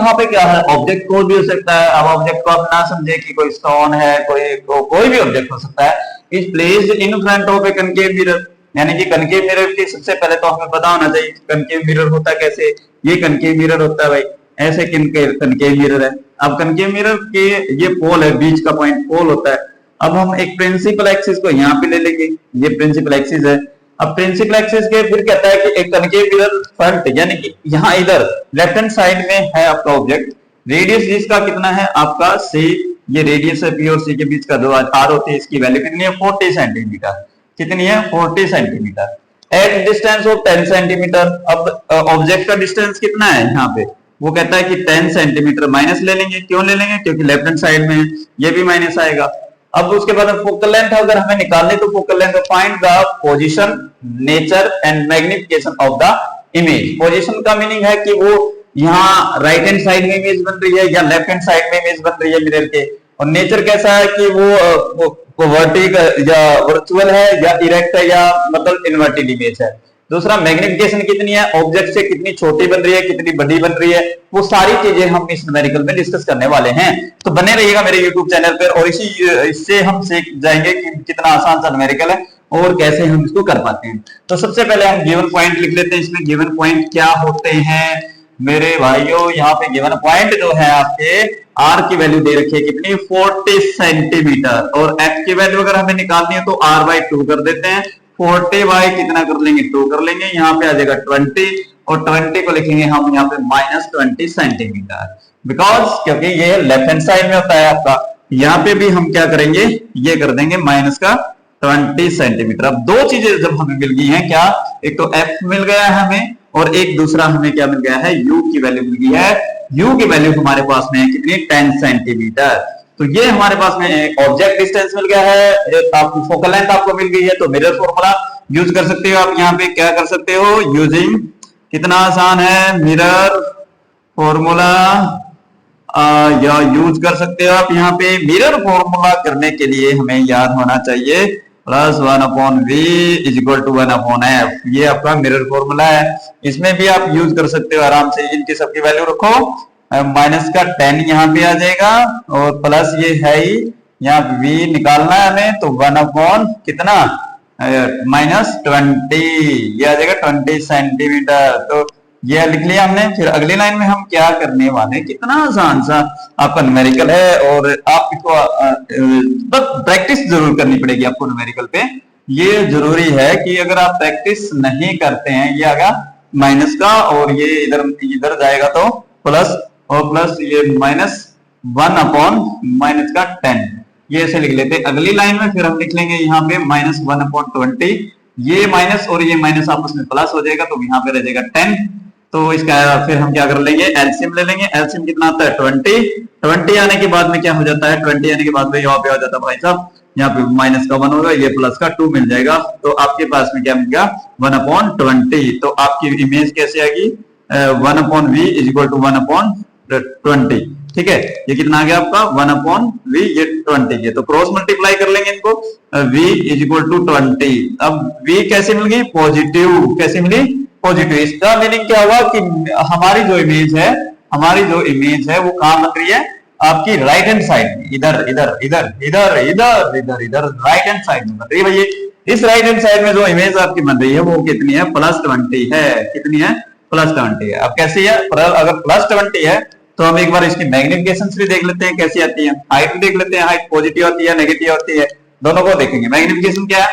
यहाँ पे क्या है, ऑब्जेक्ट कोड भी हो सकता है। अब ऑब्जेक्ट को आप ना समझे कि कोई स्टोन है, कोई भी ऑब्जेक्ट हो सकता है, is placed in front of A concave mirror. यानी कि कनकेव मिरर की सबसे पहले तो हमें पता होना चाहिए कनकेव मिरर होता कैसे। ये कनकेव मिरर होता है भाई, ऐसे कनकेव मिरर है। अब कनकेव मिरर के ये पोल है, बीच का पॉइंट पोल होता है। अब हम एक प्रिंसिपल एक्सिस को यहाँ पे ले लेंगे, ये प्रिंसिपल एक्सिस है। अब प्रिंसिपल एक्सिस के फिर कहता है कि एक कनकेव मिरर फ्रंट, यानी कि यहाँ इधर लेफ्ट हैंड साइड में है आपका ऑब्जेक्ट। रेडियस जिसका कितना है आपका सी, ये रेडियस है पी और सी के बीच का जो आर होती है, इसकी वैल्यू कितनी है 40 सेंटीमीटर। कितनी है 40 centimetre. At distance of 10 centimetre. अब ऑब्जेक्ट का डिस्टेंस कितना है यहाँ पे, वो कहता है कि 10 सेंटीमीटर माइनस ले लेंगे। क्यों ले लेंगे, क्योंकि लेफ्ट हैंड साइड में ये भी माइनस आएगा। अब उसके बाद फोकल लेंथ अगर हमें निकालनी तो focal length find the position, nature and magnification of the image. Position का मीनिंग है कि वो यहाँ राइट हैंड साइड में इमेज बन रही है या लेफ्ट हैंड साइड में इमेज बन रही है मिरर के। और नेचर कैसा है कि वो वर्टिकल या वर्चुअल है या इरेक्ट है या मतलब इन्वर्टेड इमेज है। दूसरा मैग्निफिकेशन कितनी है, ऑब्जेक्ट से कितनी छोटी बन रही है, कितनी बड़ी बन रही है, वो सारी चीजें हम इस न्यूमेरिकल में डिस्कस करने वाले हैं। तो बने रहिएगा मेरे यूट्यूब चैनल पर और इससे हम सीख जाएंगे कि कितना आसान सा न्यूमेरिकल है और कैसे हम इसको कर पाते हैं। तो सबसे पहले हम गिवन पॉइंट लिख लेते हैं। इसमें गिवन पॉइंट क्या होते हैं मेरे भाइयों, यहाँ पे गिवन पॉइंट जो है आपके आर की वैल्यू दे रखी है कितनी 40 सेंटीमीटर और एफ की वैल्यू अगर हमें निकालनी है तो आर बाई 2 कर देते हैं। 40 बाई कितना कर लेंगे 2 कर लेंगे, यहाँ पे आ जाएगा 20 और 20 को लिखेंगे हम यहाँ पे -20 सेंटीमीटर। बिकॉज क्योंकि ये लेफ्ट हैंड साइड में होता है आपका, यहाँ पे भी हम क्या करेंगे ये कर देंगे -20 सेंटीमीटर। अब दो चीजें जब हमें मिल गई हैं, क्या एक तो एफ मिल गया है हमें और एक दूसरा हमें क्या मिल गया है यू की वैल्यू मिल गई है। यू की वैल्यू हमारे पास में है कितनी 10 सेंटीमीटर। तो ये हमारे पास में ऑब्जेक्ट डिस्टेंस मिल गया है, आपकी फोकल लेंथ आपको मिल गई है। तो मिरर फॉर्मूला यूज कर सकते हो आप, यहाँ पे क्या कर सकते हो यूजिंग, कितना आसान है मिरर फॉर्मूला या यूज कर सकते हो आप। यहाँ पे मिरर फॉर्मूला करने के लिए हमें याद होना चाहिए +1/v = 1/f। ये आपका मिरर फॉर्मूला है, इसमें भी आप यूज कर सकते हो आराम से। इनकी सबकी वैल्यू रखो, माइनस का 10 यहाँ पे आ जाएगा और प्लस ये है ही यहाँ v निकालना है हमें, तो 1/, कितना -20, ये आ जाएगा 20 सेंटीमीटर। तो ये लिख लिया हमने। फिर अगली लाइन में हम क्या करने वाले हैं, कितना आसान सा आपका न्यूमेरिकल है और आप इसको बस प्रैक्टिस जरूर करनी पड़ेगी आपको न्यूमेरिकल पे। ये जरूरी है कि अगर आप प्रैक्टिस नहीं करते हैं, ये आएगा माइनस का और ये इधर जाएगा तो प्लस और प्लस ये -1/-10, ये ऐसे लिख लेते हैं। अगली लाइन में फिर हम लिख लेंगे यहाँ पे -1/20, ये माइनस और ये माइनस आपस में प्लस हो जाएगा तो यहाँ पे रह जाएगा 10। तो इसका फिर हम क्या कर लेंगे एलसीएम ले लेंगे। एलसीएम कितना आता है 20 आने के बाद में क्या हो जाता है 20 आने के बाद में यहाँ पे आ जाता है भाई साहब, यहाँ पे माइनस का 1 होगा, ये प्लस का 2 मिल जाएगा। तो आपके पास में क्या मिल गया 1/20। तो आपकी इमेज कैसे आएगी 1/v = 1/20। ठीक है, ये कितना आ गया आपका 1/v, ये 20 है। तो क्रॉस मल्टीप्लाई कर लेंगे इनको, v = 20। अब v कैसे मिल गई पॉजिटिव, कैसे मिली पॉजिटिव। इसका मीनिंग क्या हुआ कि हमारी जो इमेज है वो कहां बन रही है आपकी राइट हैंड साइड में, इधर राइट हैंड साइड में बन रही है। भैया इस राइट हैंड साइड में जो इमेज आपकी बन रही है वो कितनी है +20 है। कितनी है +20 है। अब कैसी है, अगर +20 है तो हम एक बार इसकी मैग्निफिकेशन भी देख लेते हैं कैसी आती है। हाइट देख लेते हैं, हाइट पॉजिटिव आती है नेगेटिव आती है, दोनों को देखेंगे। मैग्निफिकेशन क्या है,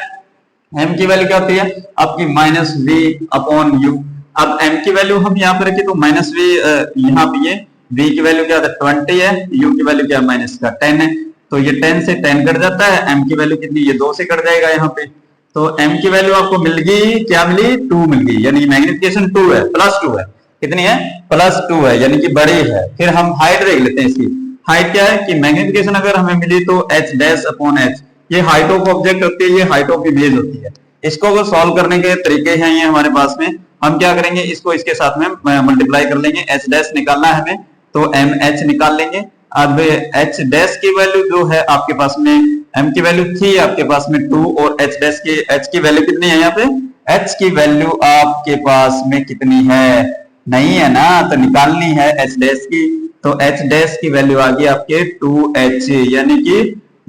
m की वैल्यू क्या होती है आपकी -v/u। अब m की वैल्यू हम यहाँ पे रखें तो -v, यहाँ पे ये v की वैल्यू क्या है 20 है, u की वैल्यू क्या है -10 है। तो ये 10 से 10 कट जाता है, m की वैल्यू कितनी, ये 2 से कट जाएगा यहाँ पे। तो m की वैल्यू आपको मिल गई, क्या मिली 2 मिल गई, यानी मैग्निफिकेशन 2 है, +2 है। कितनी है +2 है, यानी कि बड़ी है। फिर हम हाइट देख लेते हैं। इसकी हाइट क्या है कि मैग्निफिकेशन अगर हमें मिली तो h'/h, ये हाइट ऑफ ऑब्जेक्ट होती है, ये हाइट ऑफ इमेज होती है। इसको अगर सॉल्व करने के तरीके हैं ये हमारे पास में, हम क्या करेंगे इसको इसके साथ में मल्टीप्लाई कर लेंगे। h' निकालना है हमें तो mh निकाल लेंगे। अब h' की वैल्यू जो है आपके पास में, m की वैल्यू थी आपके पास में 2 और h की वैल्यू कितनी है यहाँ पे, h की वैल्यू आपके पास में कितनी है, नहीं है ना, तो निकालनी है एच डैश की। तो एच डैश की वैल्यू आ गई आपके 2h, यानी कि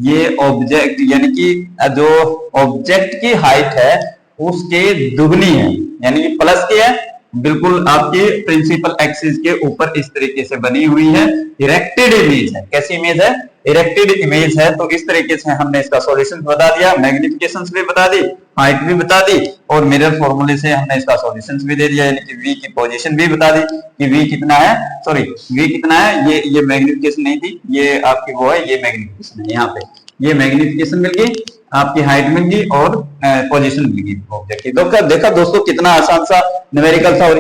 ये ऑब्जेक्ट, यानी कि जो ऑब्जेक्ट की हाइट है उसके दुगनी है, यानी कि प्लस की है, बिल्कुल आपकी प्रिंसिपल एक्सिस के ऊपर इस तरीके से बनी हुई है, इरेक्टेड इमेज है। कैसी इमेज है? इरेक्टेड इमेज है। तो इस तरीके से हमने इसका सॉल्यूशन बता दिया, मैग्निफिकेशन भी बता दी, हाइट भी बता दी, और मिरर फॉर्मूले से हमने इसका सॉल्यूशन भी दे दिया, यानी कि v की पोजीशन भी बता दी कि v कितना है, सॉरी v कितना है, ये मैग्निफिकेशन नहीं थी, ये आपकी वो है, ये मैग्निफिकेशन है। यहाँ पे ये मैग्निफिकेशन मिल गई, आपकी हाइट मिल गई और पोजीशन मिल गई ऑब्जेक्ट की। तो देखा दोस्तों कितना आसान सा न्यूमेरिकल था, और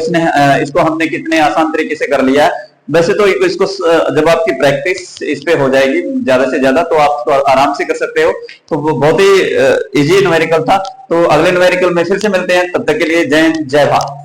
इसको हमने कितने आसान तरीके से कर लिया है। वैसे तो इसको जब आपकी प्रैक्टिस इस पे हो जाएगी ज्यादा से ज्यादा, तो आप तो आराम से कर सकते हो। तो वो बहुत ही इजी न्यूमेरिकल था। तो अगले न्यूमेरिकल में फिर से मिलते हैं, तब तक के लिए जय हिंद जय भारत।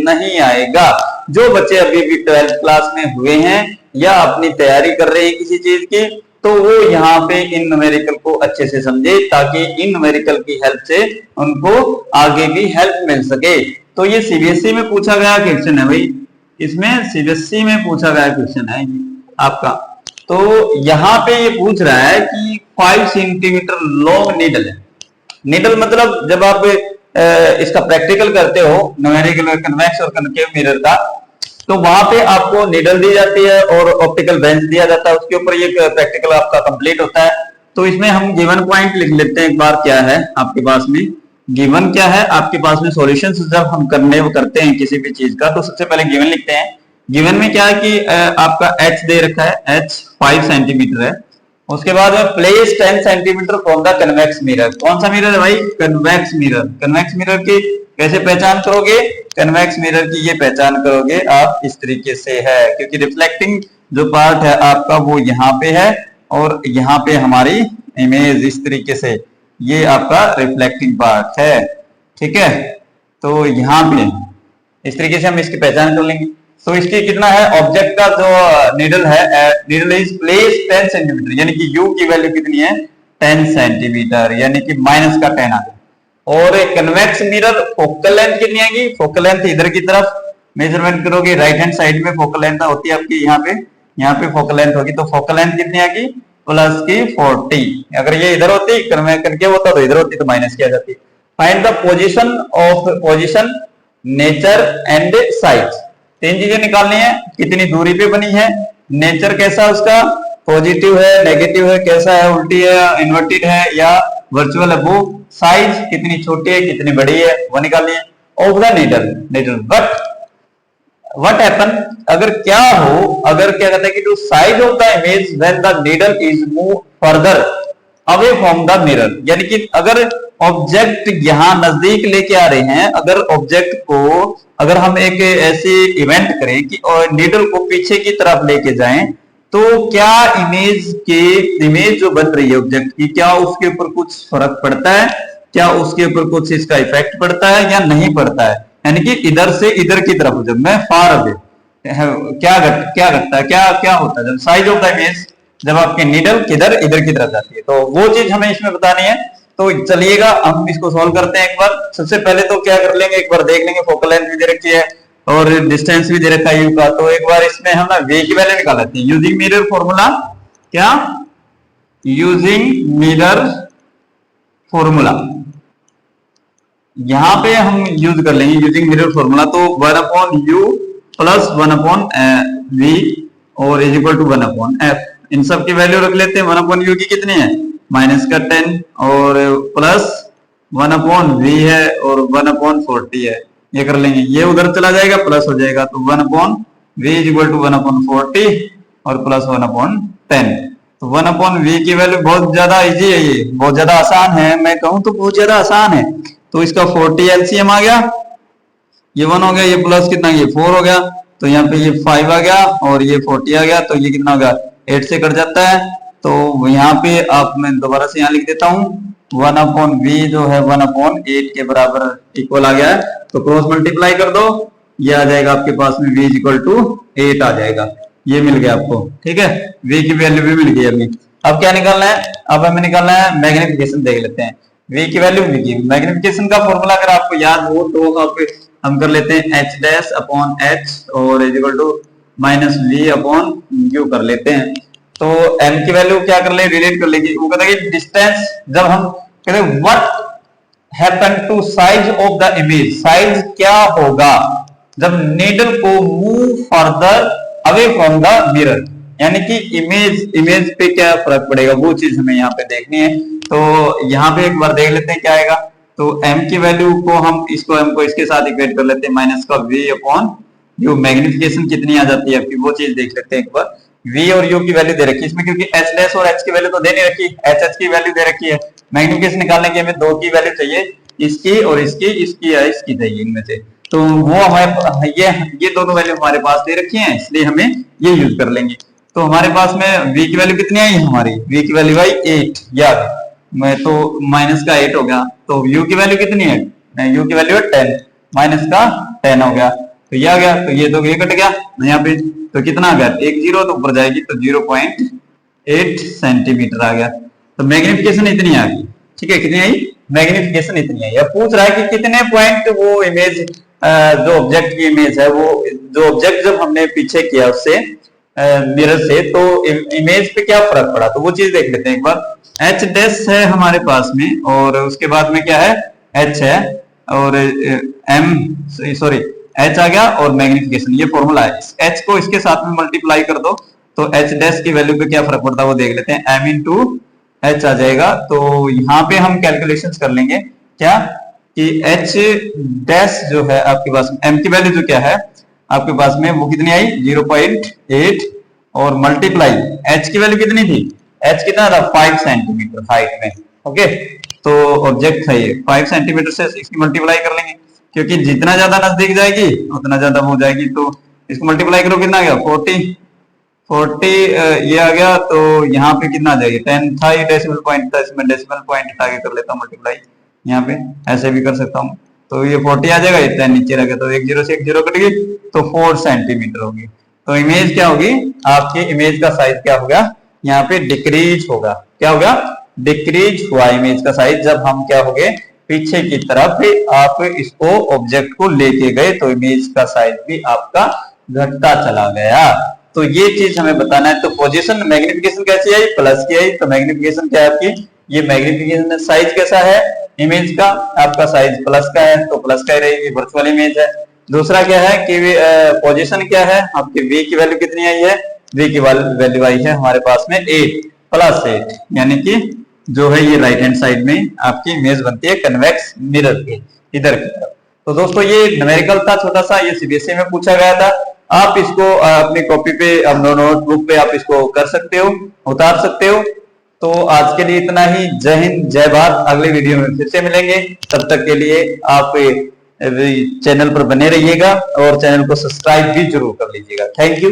नहीं आएगा, जो बच्चे अभी भी 12th क्लास में हुए हैं या अपनी तैयारी कर रहे हैं किसी चीज की, तो वो यहाँ पे इन न्यूमेरिकल को अच्छे से समझे, ताकि इन न्यूमेरिकल की हेल्प से उनको आगे भी हेल्प मिल सके। तो ये सीबीएसई में पूछा गया क्वेश्चन है भाई, इसमें सीबीएसई में पूछा गया क्वेश्चन है आपका। तो यहाँ पे ये पूछ रहा है कि 5 सेंटीमीटर लॉन्ग नीडल है। नीडल मतलब जब आप इसका प्रैक्टिकल करते हो न्यूमेरिकल कन्वेक्स और कनकेव मिरर का, तो वहां पे आपको नीडल दी जाती है और ऑप्टिकल बेंच दिया जाता है, उसके ऊपर ये प्रैक्टिकल आपका कंप्लीट होता है। तो इसमें हम गिवन पॉइंट लिख लेते हैं एक बार, क्या है आपके पास में गिवन, क्या है आपके पास में सॉल्यूशंस जब हम करते हैं किसी भी चीज का, तो सबसे पहले गिवन लिखते हैं। गिवन में क्या है कि आपका h दे रखा है, h 5 सेंटीमीटर है। उसके बाद में place 10 centimetre from the convex mirror. कौन सा मिरर है भाई? Convex mirror. कन्वेक्स मिरर की कैसे पहचान करोगे? कन्वेक्स मिरर की ये पहचान करोगे आप इस तरीके से है, क्योंकि रिफ्लेक्टिंग जो पार्ट है आपका वो यहाँ पे है, और यहाँ पे हमारी इमेज इस तरीके से, ये आपका रिफ्लेक्टिंग पार्ट है, ठीक है। तो यहाँ पे इस तरीके से हम इसकी पहचान कर लेंगे। तो इसकी कितना है, ऑब्जेक्ट का जो नीडल है, नीडल इज प्लेस 10 सेंटीमीटर, यानी कि u की वैल्यू कितनी है? 10 सेंटीमीटर, यानी कि माइनस का 10 आ गया। और कन्वेक्स मिरर फोकल लेंथ कितनी आएगी? फोकल लेंथ इधर की तरफ मेजरमेंट करोगे, राइट हैंड साइड में फोकल लेंथ होती है आपकी, यहाँ पे फोकल लेंथ होगी। तो फोकल लेंथ कितनी आएगी? प्लस की 40। अगर ये इधर होती करके होता तो इधर होती, तो माइनस की आ जाती। Find the position nature and size. 3 चीजें निकालनी है, कितनी दूरी पे बनी है, नेचर कैसा उसका, पॉजिटिव है, नेगेटिव है, कैसा है, उल्टी है, इन्वर्टेड है या वर्चुअल है, वो साइज कितनी छोटी है कितनी बड़ी है वो निकालनी है। Of the needle but what happen, अगर क्या हो, अगर क्या कहते हैं कि to size of the image when the needle is move further away from the mirror, यानी कि अगर ऑब्जेक्ट यहां नजदीक लेके आ रहे हैं, अगर ऑब्जेक्ट को अगर हम एक ऐसी इवेंट करें कि नीडल को पीछे की तरफ लेके जाएं, तो क्या इमेज जो बन रही है ऑब्जेक्ट की, क्या उसके ऊपर कुछ फर्क पड़ता है, क्या उसके ऊपर कुछ इसका इफेक्ट पड़ता है या नहीं पड़ता है। यानी कि इधर से इधर की तरफ जब मैं फार अवे क्या घटता है, क्या होता है जब साइज ऑफ द इमेज, जब आपकी नीडल इधर की तरफ जाती है, तो वो चीज हमें इसमें बतानी है। तो चलिएगा हम इसको सॉल्व करते हैं एक बार। सबसे पहले तो क्या कर लेंगे, एक बार देख लेंगे, फोकल लेंथ भी दे रखी है और डिस्टेंस भी दे रखा है u का। तो एक बार इसमें हम ना v की वैल्यू निकाल लेते हैं यूजिंग मिरर फॉर्मूला। क्या? यूजिंग मिरर फॉर्मूला यहां पे हम यूज कर लेंगे यूजिंग मिरर फॉर्मूला। तो 1/u प्लस 1/v और इज इक्वल टू 1/f। इन सब की वैल्यू रख लेते हैं। 1/u की कितनी है? माइनस का 10 और प्लस 1/v है और 1/40 है। ये कर लेंगे, ये उधर चला जाएगा प्लस हो जाएगा, तो 1/v इज इक्वल टू 1/40 और प्लस 1/10। तो 1/v की वैल्यू बहुत ज्यादा इजी है, ये बहुत ज्यादा आसान है, मैं कहूं तो बहुत ज्यादा आसान है। तो इसका 40 एलसीएम आ गया, ये 1 हो गया, ये प्लस कितना, ये 4 हो गया, तो यहाँ पे ये 5 आ गया और ये 40 आ गया, तो ये कितना होगा, 8 से कट जाता है। तो यहाँ पे आप मैं दोबारा से यहाँ लिख देता हूँ 1/v जो है 1/8 के बराबर इक्वल आ गया है। तो क्रॉस मल्टीप्लाई कर दो, ये आ जाएगा आपके पास में v इज इक्वल टू 8 आ जाएगा। ये मिल गया आपको, ठीक है, v की वैल्यू भी मिल गई अभी। अब क्या निकालना है? अब हमें निकालना है मैग्निफिकेशन। देख लेते हैं v की वैल्यू v की। मैग्निफिकेशन का फॉर्मूला अगर आपको याद हो तो आप हम कर लेते हैं h डैश अपॉन h और is equal to minus v upon u कर लेते हैं। तो m की वैल्यू क्या कर ले, रिलेट कर लेगी। वो कहता है कि डिस्टेंस, जब हम कहते हैं what happen to size of the image, size क्या होगा जब नीडल को move further away from the mirror, यानी कि इमेज पे क्या फर्क पड़ेगा वो चीज हमें यहाँ पे देखनी है। तो यहाँ पे एक बार देख लेते हैं क्या आएगा। तो m की वैल्यू को हम इसको m को इसके साथ इक्वेट कर लेते हैं, माइनस का v अपॉन u। मैग्निफिकेशन कितनी आ जाती है आपकी वो चीज देख लेते हैं एक बार। v और u की वैल्यू दे रखी है इसमें, क्योंकि h डैश और h की वैल्यू तो दे नहीं रखी, h की वैल्यू दे रखी है। मैग्निफिकेशन निकालने की हमें दो की वैल्यू चाहिए, इसकी और इसकी या इसकी चाहिए इनमें से। तो वो हमारे ये दोनों वैल्यू हमारे पास दे रखी हैं, इसलिए हमें ये यूज कर लेंगे। तो हमारे पास में v की वैल्यू कितनी आई हमारी, v की वैल्यू आई 8, याद मैं तो माइनस का 8 हो गया। तो u की वैल्यू कितनी है, u की वैल्यू है 10, माइनस का 10 हो गया, तो ये आ गया। तो ये तो ये कट गया यहाँ पे, तो कितना आ गया, एक जीरो तो ऊपर जाएगी तो 0.8 सेंटीमीटर आ गया। तो मैग्निफिकेशन इतनी आ गई, ठीक है। कितनी आई, मैग्निफिकेशन इतनी आई। अब पूछ रहा है कि कितने पॉइंट वो इमेज, जो ऑब्जेक्ट की इमेज है, वो जो ऑब्जेक्ट जब हमने पीछे किया उससे मिरर से, तो इमेज पे क्या फर्क पड़ा, तो वो चीज देख लेते हैं एक बार। एच डैश है हमारे पास में और उसके बाद में क्या है, एच है और एम सॉरी एच आ गया और मैग्निफिकेशन, ये फॉर्मूला है। एच को इसके साथ में मल्टीप्लाई कर दो तो एच डैश की वैल्यू पे क्या फर्क पड़ता है वो देख लेते हैं, एम इंटू एच आ जाएगा। तो यहाँ पे हम कैलकुलेशन कर लेंगे क्या कि एच डैश जो है आपके पास, एम की वैल्यू जो क्या है आपके पास में वो कितनी आई 0.8 और मल्टीप्लाई एच की वैल्यू कितनी थी, एच कितना था 5 सेंटीमीटर हाइट में, ओके। तो ऑब्जेक्ट है ये 5 सेंटीमीटर से इसकी मल्टीप्लाई कर लेंगे, क्योंकि जितना ज्यादा नजदीक जाएगी उतना ज्यादा हो जाएगी। तो इसको मल्टीप्लाई करो कितना आ गया 40 ये आ गया। तो यहाँ पे कितना आ जाएगा 10 था, ये डेसिमल पॉइंट था, इसमें डेसिमल पॉइंट आगे कर लेता हूँ मल्टीप्लाई, यहाँ पे ऐसे भी कर सकता हूँ। तो ये 40 आ जाएगा, इतना नीचे रह गया, तो एक जीरो से एक जीरो कट गई तो 4 सेंटीमीटर होगी। तो इमेज क्या होगी आपकी, इमेज का साइज क्या होगा यहाँ पे डिक्रीज होगा, क्या होगा डिक्रीज हुआ इमेज का साइज। जब हम क्या हो गए पीछे की तरफ आप इसको ऑब्जेक्ट को लेके गए तो इमेज का साइज भी आपका घटता चला गया। तो ये चीज हमें बताना है। तो पोजीशन मैग्निफिकेशन कैसी आई, प्लस की आई। तो मैग्निफिकेशन क्या है आपकी, ये मैग्निफिकेशन साइज कैसा है इमेज का, आपका साइज प्लस का है तो प्लस का ही रहेगी, वर्चुअल इमेज है। दूसरा क्या है कि पोजीशन क्या है आपकी, v की वैल्यू कितनी आई है, v की वैल्यू आई है हमारे पास में 8 प्लस 8, यानी कि जो है ये राइट हैंड साइड में आपकी इमेज बनती है कन्वेक्स मिरर के इधर की तरफ। तो दोस्तों ये न्यूमेरिकल था छोटा सा, ये सीबीएसई में पूछा गया था। आप इसको अपनी कॉपी पे, नोटबुक पे आप इसको कर सकते हो, उतार सकते हो। तो आज के लिए इतना ही। जय हिंद, जय भारत। अगले वीडियो में फिर से मिलेंगे, तब तक के लिए आप चैनल पर बने रहिएगा और चैनल को सब्सक्राइब भी जरूर कर लीजिएगा। Thank you.